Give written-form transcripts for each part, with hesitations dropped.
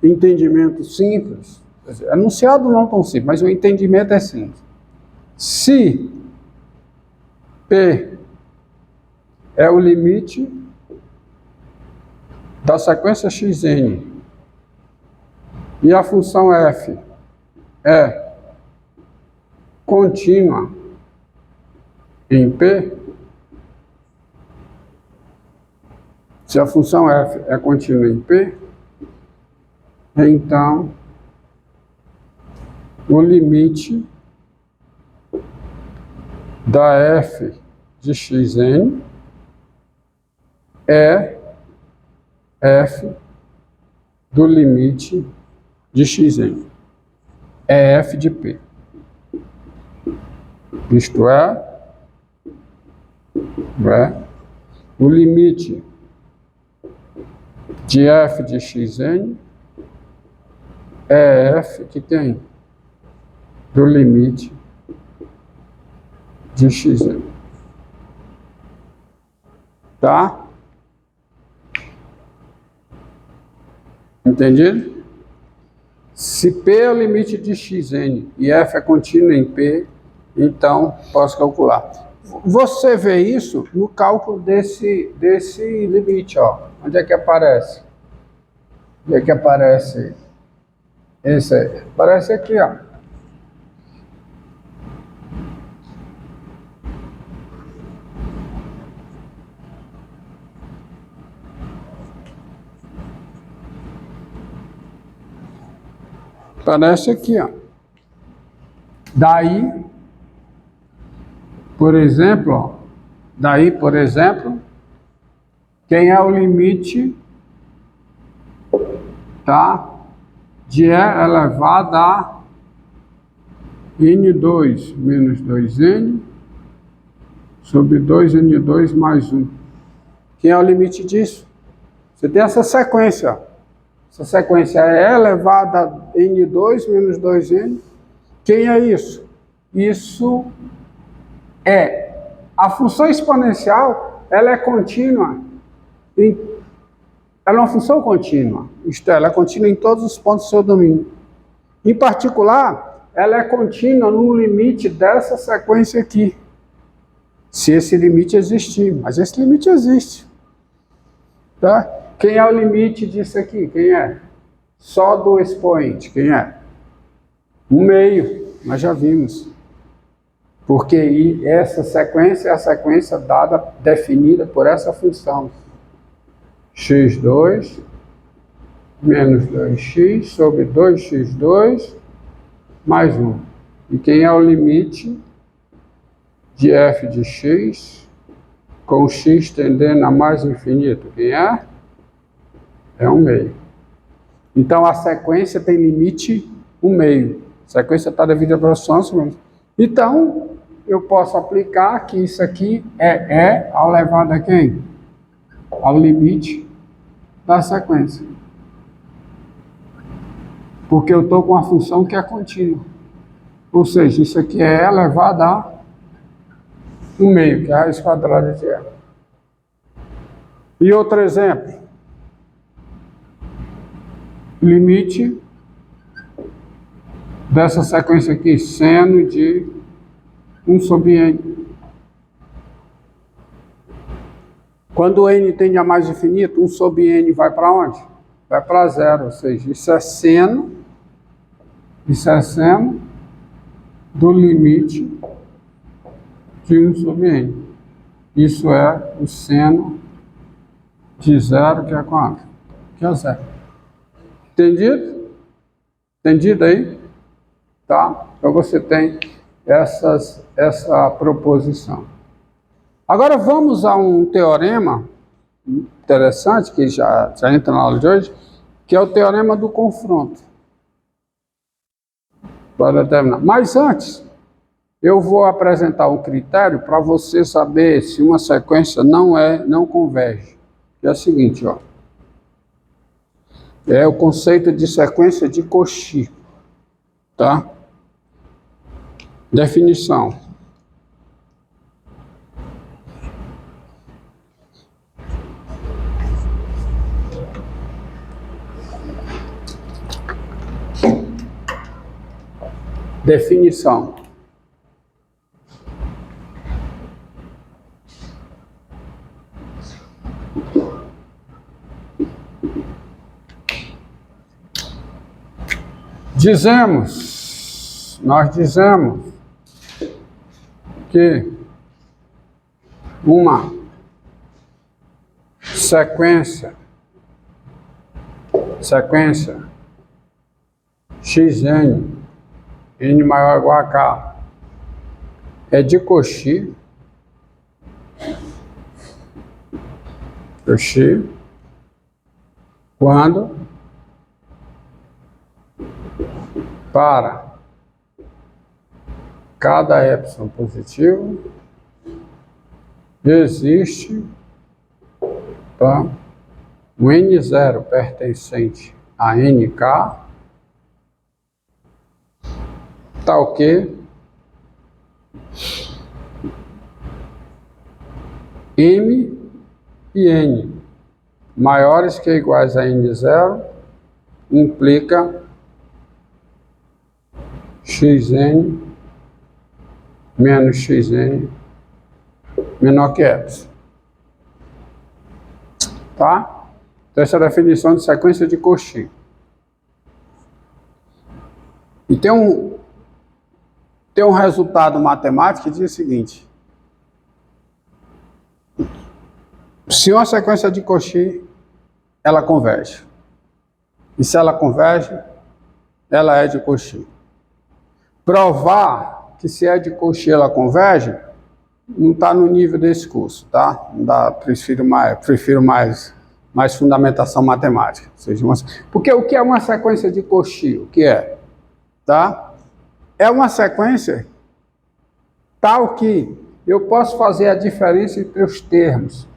entendimento simples, enunciado não tão simples, mas o entendimento é simples. Se P é o limite da sequência xn e a função f é contínua em P, se a função f é contínua em P, então o limite da f de xn é f do limite de xn, é f de P. Isto é, o limite de f de xn é f que tem do limite de xn. Tá? Entendido? Se P é o limite de xn e f é contínua em P, então posso calcular. Você vê isso no cálculo desse limite, ó. Onde é que aparece? Onde é que aparece? Esse aí. Aparece aqui, ó. Aparece aqui, ó. Daí, por exemplo, quem é o limite, tá, de E elevado a N2 menos 2N sobre 2N2 mais 1. Quem é o limite disso? Você tem essa sequência, ó. Essa sequência é E elevado a N2 menos 2N. Quem é isso? Isso é a função exponencial, ela é contínua. Ela é uma função contínua, isto é, ela é contínua em todos os pontos do seu domínio. Em particular, ela é contínua no limite dessa sequência aqui. Se esse limite existir, mas esse limite existe. Tá? Quem é o limite disso aqui? Quem é? Só do expoente, quem é? 1/2, nós já vimos. Porque essa sequência é a sequência definida por essa função. x2 menos 2x sobre 2x2 mais 1. E quem é o limite de f de x com x tendendo a mais infinito? Quem é? É 1/2. Então a sequência tem limite 1/2. A sequência está dividida para funções. Então eu posso aplicar que isso aqui é E elevado a quem? Ao limite da sequência. Porque eu estou com a função que é contínua. Ou seja, isso aqui é E elevado a 1/2, que é a raiz quadrada de E. E outro exemplo. Limite dessa sequência aqui, seno de 1 sobre n. Quando n tende a mais infinito, 1 sobre n vai para onde? Vai para 0, ou seja, isso é seno do limite de 1 sobre n. Isso é o seno de 0, que é quanto? Que é 0. Entendido? Entendido aí? Tá? Então você tem essa proposição. Agora vamos a um teorema interessante, que já entra na aula de hoje, que é o teorema do confronto. Para determinar. Mas antes, eu vou apresentar um critério para você saber se uma sequência não converge. É o seguinte, ó. É o conceito de sequência de Cauchy, tá? Definição. Definição. Nós dizemos que uma sequência xn, n maior ou igual a k, é de Cauchy, quando para cada epsilon positivo existe, tá, um n0 pertencente a nk, tal que m e n maiores que ou iguais a n0 implica xn menos xn menor que epsilon. Tá? Então, essa é a definição de sequência de Cauchy. E tem um resultado matemático que diz o seguinte: se uma sequência de Cauchy, ela converge. E se ela converge, ela é de Cauchy. Provar que se é de Cauchy ela converge, não está no nível desse curso, tá? Não dá, prefiro mais fundamentação matemática. Porque o que é uma sequência de Cauchy? O que é? Tá? É uma sequência tal que eu posso fazer a diferença entre os termos,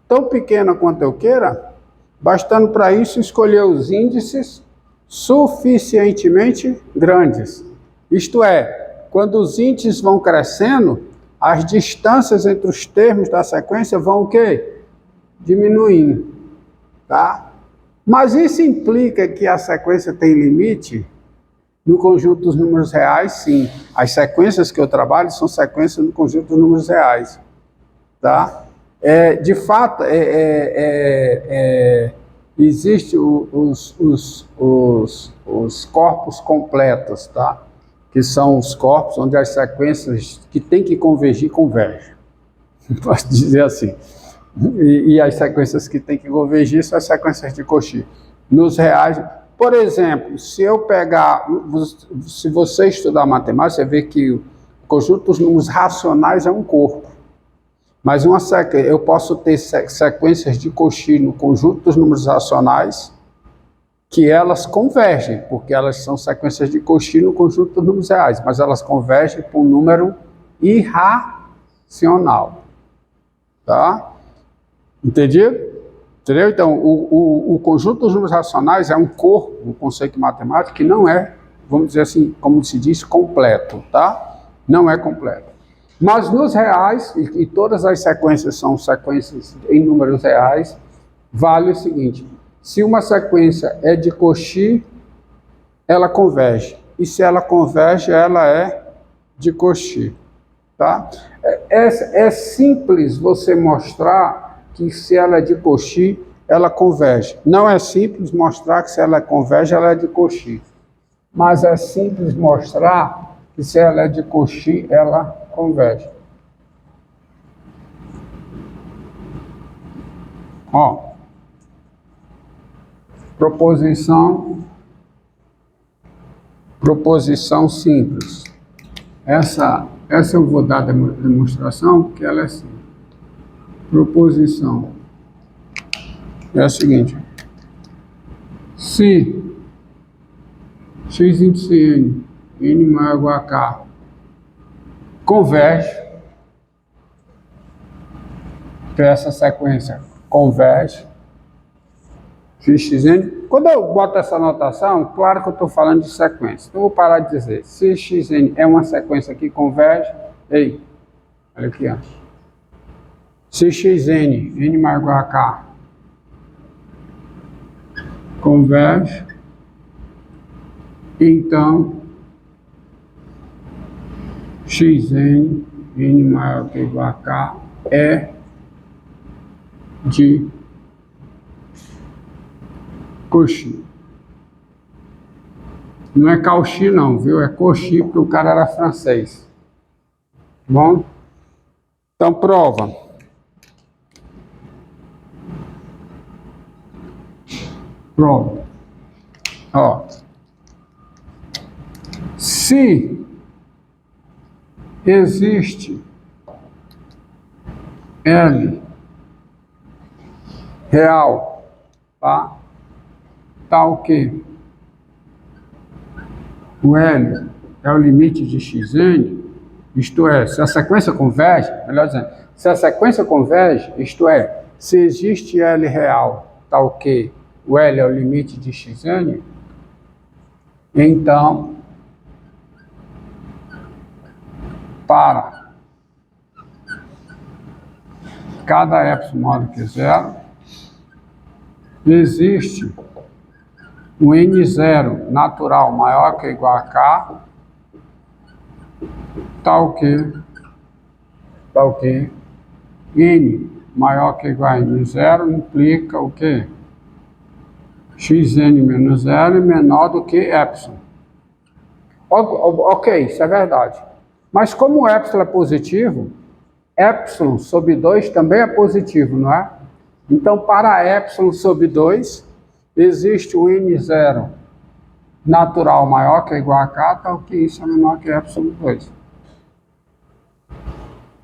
tão pequena quanto eu queira, bastando para isso escolher os índices suficientemente grandes. Isto é, quando os índices vão crescendo, as distâncias entre os termos da sequência vão o quê? Diminuindo, tá? Mas isso implica que a sequência tem limite? No conjunto dos números reais, sim. As sequências que eu trabalho são sequências no conjunto dos números reais, tá? De fato, existem os corpos completos, tá? Que são os corpos onde as sequências que tem que convergir, convergem. Posso dizer assim. E as sequências que tem que convergir são as sequências de Cauchy. Nos reais, por exemplo, se você estudar matemática, você vê que o conjunto dos números racionais é um corpo. Mas eu posso ter sequências de Cauchy no conjunto dos números racionais que elas convergem, porque elas são sequências de Cauchy no conjunto dos números reais, mas elas convergem para um número irracional. Tá? Entendido? Entendeu? Então, o conjunto dos números racionais é um corpo, um conceito matemático que não é, vamos dizer assim, como se diz, completo, tá? Não é completo. Mas nos reais, e todas as sequências são sequências em números reais, vale o seguinte: se uma sequência é de Cauchy, ela converge. E se ela converge, ela é de Cauchy. Tá? É simples você mostrar que se ela é de Cauchy, ela converge. Não é simples mostrar que se ela converge, ela é de Cauchy. Mas é simples mostrar que se ela é de Cauchy, ela converge. Ó, proposição simples. Essa eu vou dar demonstração, porque ela é simples. Proposição é a seguinte: se x índice n maior ou igual a k converge, para essa sequência converge, xn. Quando eu boto essa notação, claro que eu estou falando de sequência. Então eu vou parar de dizer se xn é uma sequência que converge. Ei, olha aqui, ó. Se xn, n maior ou igual a k, converge, então xn, n maior que ou igual a k, é de Cauchy. Não é Cauchy não, viu? É Cauchy, porque o cara era francês. Bom? Então, prova. Prova. Ó. Se existe L real, tá? Tá o quê? O L é o limite de xn, isto é, se a sequência converge, melhor dizendo, se a sequência converge, isto é, se existe L real, tá o quê? O L é o limite de xn, então, para cada epsilon maior que zero, existe um N0 natural maior que ou igual a K, tal que N maior que ou igual a N0 implica o quê? Xn menos 0 menor do que epsilon. Ok, isso é verdade. Mas como o epsilon é positivo, epsilon sobre 2 também é positivo, não é? Então, para epsilon sobre 2, existe o N0 natural maior que ou igual a K, tal que isso é menor que epsilon 2.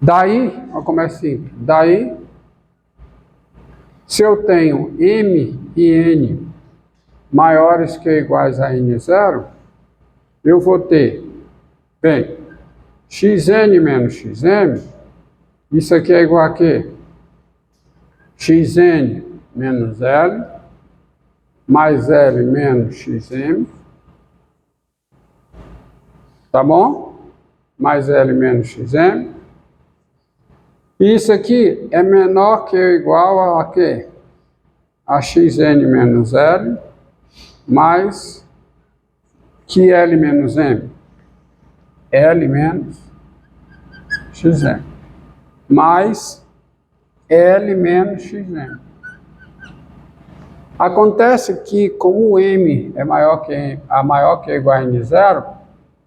Daí, olha como é simples, daí, se eu tenho M e N maiores que ou iguais a N0, eu vou ter, bem, Xn menos Xm, isso aqui é igual a quê? Xn menos L, mais L menos Xm, tá bom? Mais L menos Xm. Isso aqui é menor que ou igual a quê? A Xn menos L, mais que L menos M. L menos Xm. Mais L menos Xm. Acontece que, como o M é maior que ou igual a N0,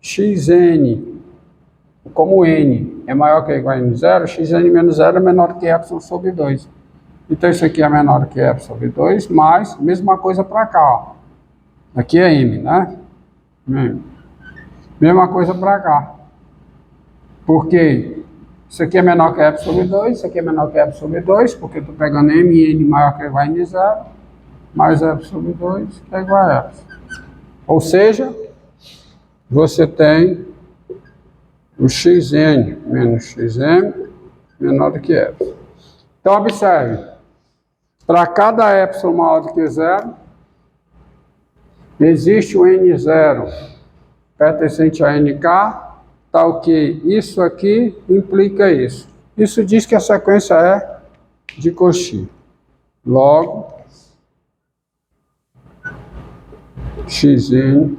Xn, como N é maior que ou igual a N0, Xn menos 0 é menor que epsilon sobre 2. Então, isso aqui é menor que epsilon sobre 2, mas mesma coisa para cá, ó. Aqui é M, né? Mesma coisa para cá. Porque isso aqui é menor que epsilon sobre 2, isso aqui é menor que epsilon sobre 2, porque eu estou pegando M e N maior que ou igual a N0, mais epsilon sobre 2, que é igual a epsilon. Ou seja, você tem o Xn menos Xm menor do que epsilon. Então, observe, para cada epsilon maior do que 0, existe o N0 pertencente a Nk, tal que isso aqui implica isso. Isso diz que a sequência é de Cauchy. Logo, Xn,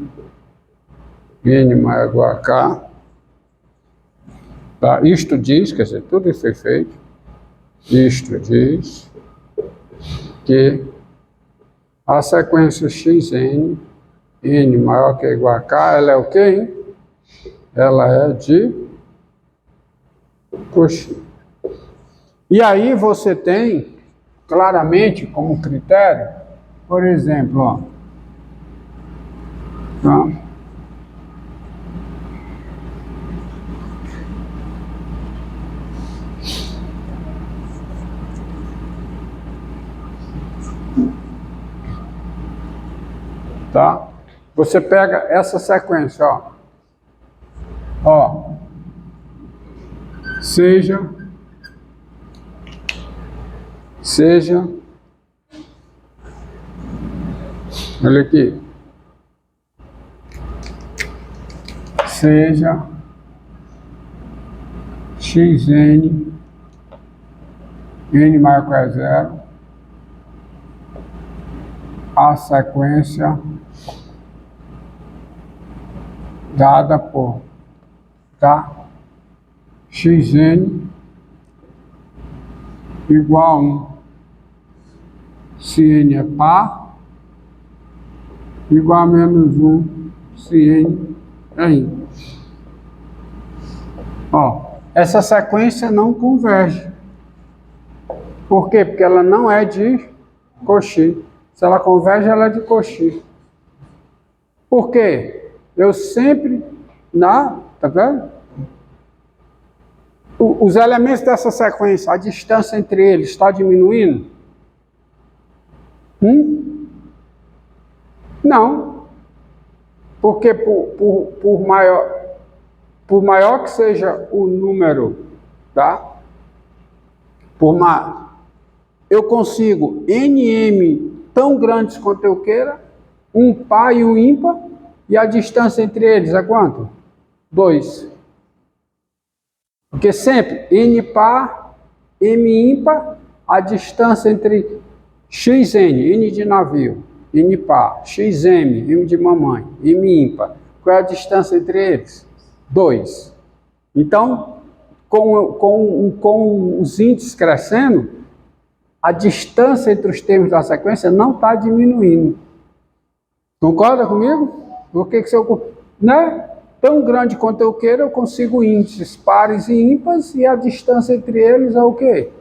N maior ou igual a K, tá? Isto diz, quer dizer, tudo isso foi feito, isto diz que a sequência Xn, N maior que ou igual a K, ela é o quê, hein? Ela é de Cauchy. E aí você tem, claramente, como critério, por exemplo, ó, tá? Tá? Você pega essa sequência, ó, seja, olha aqui, seja Xn, N maior que ou igual a 0, a sequência dada por, tá? xn igual a 1, se n é par, igual a menos 1, se n é ímpar. Ó, essa sequência não converge. Por quê? Porque ela não é de Cauchy. Se ela converge, ela é de Cauchy. Por quê? Eu sempre, tá vendo? Os elementos dessa sequência, a distância entre eles está diminuindo? Não. Porque por maior que seja o número, tá? Eu consigo NM tão grandes quanto eu queira, um par e um ímpar, e a distância entre eles é quanto? 2. Porque sempre N par, M ímpar, a distância entre XN, N de navio, N par, XM, M de mamãe, M ímpar. Qual é a distância entre eles? 2. Então, com os índices crescendo, a distância entre os termos da sequência não está diminuindo. Concorda comigo? Porque se eu, né? Tão grande quanto eu queira, eu consigo índices pares e ímpares, e a distância entre eles é o quê?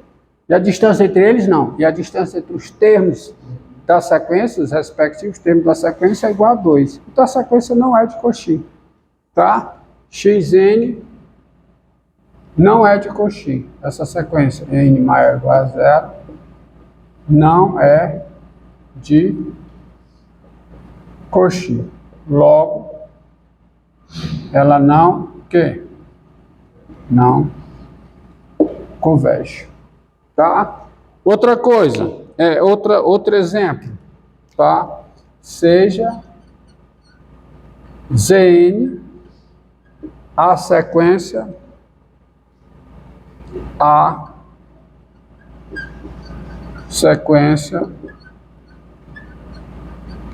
E a distância entre eles não. E a distância entre os termos da sequência, os respectivos termos da sequência, é igual a 2. Então a sequência não é de Cauchy. Tá? Xn não é de Cauchy. Essa sequência n maior ou igual a 0 não é de Cauchy. Logo, ela não converge. Tá? Outra coisa, outro exemplo, tá? Seja Zn a sequência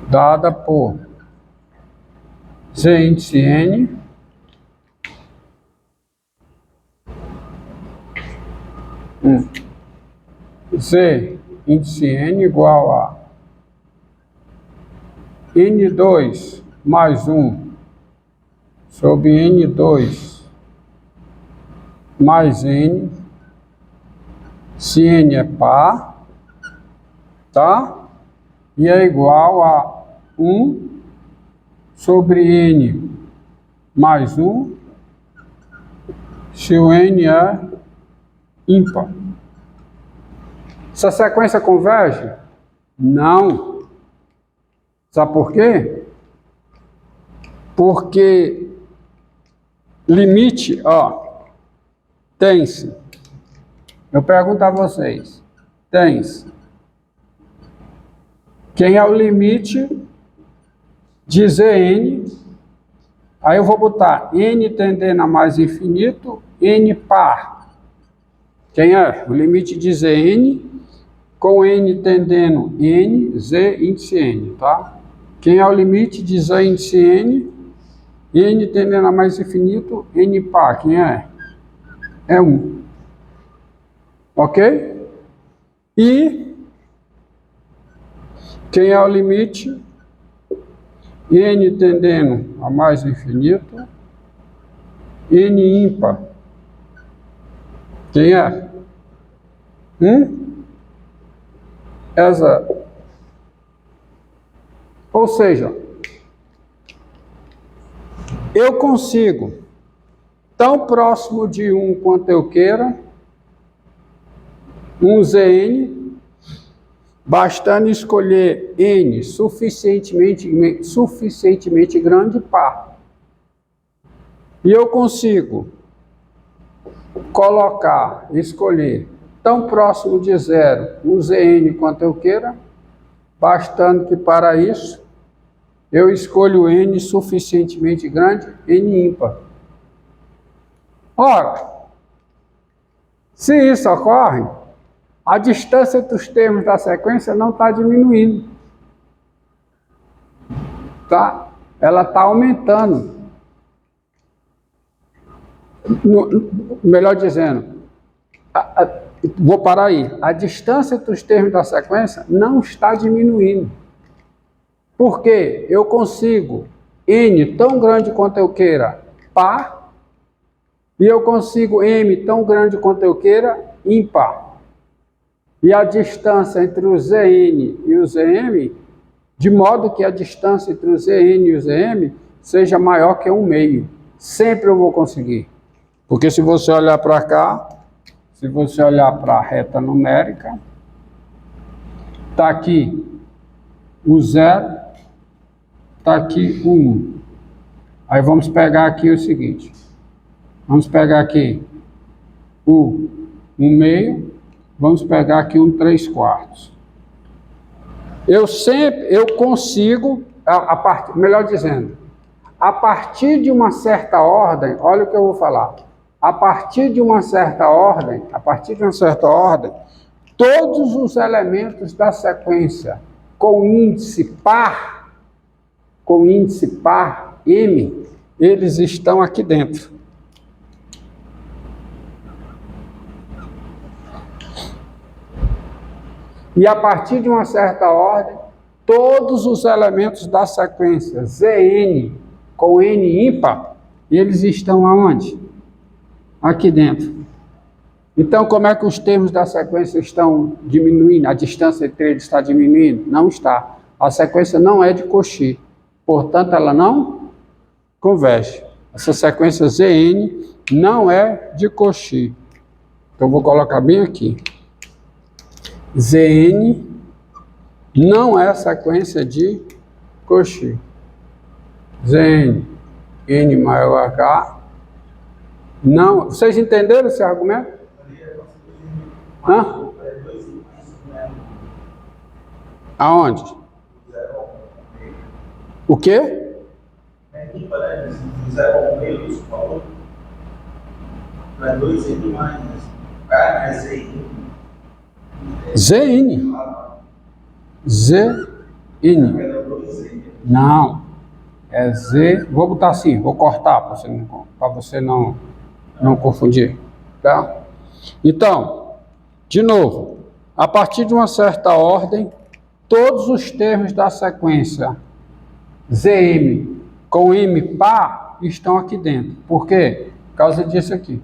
dada por Z índice N Z índice N igual a N2 mais 1 sobre N2 mais N, se N é par, tá? E é igual a 1 sobre N mais 1, se o N é ímpar. Essa sequência converge? Não. Sabe por quê? Porque limite, ó, tem-se. Eu pergunto a vocês, tem-se. Quem é o limite de Zn? Aí eu vou botar n tendendo a mais infinito, n par. Quem é? O limite de Zn com n tendendo n, z índice n, tá? Quem é o limite de z índice n, n tendendo a mais infinito, n par. Quem é? É 1. Ok? E quem é o limite? N tendendo a mais infinito, n ímpar. Quem é? Essa. Ou seja, eu consigo, tão próximo de 1 quanto eu queira, um Zn, bastando escolher n suficientemente grande par. E eu consigo escolher tão próximo de 0 um Zn quanto eu queira, bastando que para isso eu escolho n suficientemente grande, n ímpar. Ora, se isso ocorre, a distância entre os termos da sequência não está diminuindo. Tá? Ela está aumentando. Melhor dizendo, vou parar aí. A distância entre os termos da sequência não está diminuindo. Por quê? Eu consigo n tão grande quanto eu queira par, e eu consigo m tão grande quanto eu queira ímpar. E a distância entre o Zn e o Zm, de modo que a distância entre o Zn e o Zm seja maior que 1/2. Sempre eu vou conseguir. Porque se você olhar para cá, se você olhar para a reta numérica, está aqui o 0, está aqui o 1. Aí vamos pegar aqui o seguinte. Vamos pegar aqui o 1/2, vamos pegar aqui um 3/4. Eu consigo, melhor dizendo, a partir de uma certa ordem, olha o que eu vou falar. A partir de uma certa ordem, todos os elementos da sequência com índice par m, eles estão aqui dentro. E a partir de uma certa ordem, todos os elementos da sequência Zn com n ímpar, eles estão aonde? Aqui dentro. Então, como é que os termos da sequência estão diminuindo? A distância entre eles está diminuindo? Não está. A sequência não é de Cauchy. Portanto, ela não converge. Essa sequência Zn não é de Cauchy. Então, vou colocar bem aqui. Zn não é sequência de Cauchy. Zn, n maior h. Não. Vocês entenderam esse argumento? Hã? Aonde? O quê? Zn. Zn. Não. É Z. Vou botar assim, vou cortar para você não confundir. Tá? Então, de novo, a partir de uma certa ordem, todos os termos da sequência Zm com m par estão aqui dentro. Por quê? Por causa disso aqui.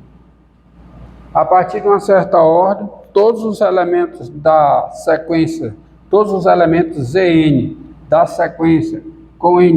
A partir de uma certa ordem, todos os elementos da sequência, todos os elementos Zn da sequência com n